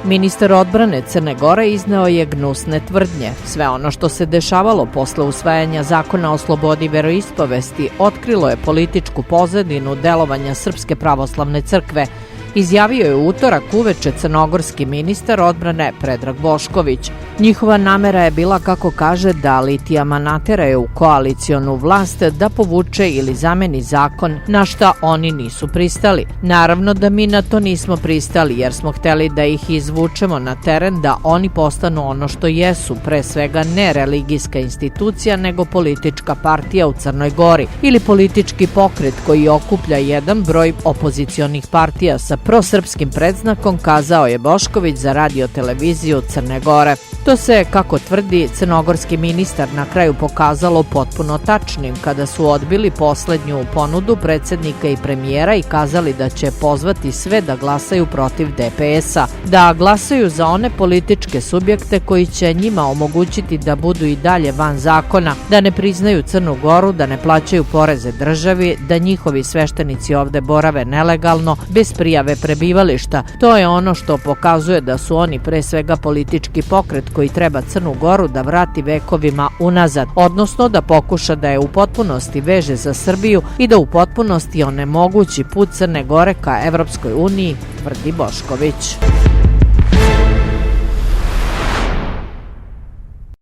Ministar odbrane Crne Gore izneo je gnusne tvrdnje. Sve ono što se dešavalo posle usvajanja zakona o slobodi veroispovesti otkrilo je političku pozadinu delovanja Srpske pravoslavne crkve, izjavio je u utorak uveče crnogorski ministar odbrane Predrag Bošković. Njihova namera je bila, kako kaže, da litijama nateraju u koalicionu vlast da povuče ili zameni zakon, na šta oni nisu pristali. Naravno da mi na to nismo pristali, jer smo hteli da ih izvučemo na teren, da oni postanu ono što jesu, pre svega ne religijska institucija, nego politička partija u Crnoj Gori ili politički pokret koji okuplja jedan broj opozicionih partija sa prosrpskim predznakom, kazao je Bošković za radio-televiziju Crne Gore. To se, kako tvrdi crnogorski ministar, na kraju pokazalo potpuno tačnim kada su odbili poslednju ponudu predsednika i premijera i kazali da će pozvati sve da glasaju protiv DPS-a, da glasaju za one političke subjekte koji će njima omogućiti da budu i dalje van zakona, da ne priznaju Crnu Goru, da ne plaćaju poreze državi, da njihovi sveštenici ovde borave nelegalno, bez prijave prebivališta. To je ono što pokazuje da su oni pre svega politički pokret koji treba Crnu Goru da vrati vekovima unazad, odnosno da pokuša da je u potpunosti veže za Srbiju i da u potpunosti onemogući put Crne Gore ka Evropskoj uniji, tvrdi Bošković.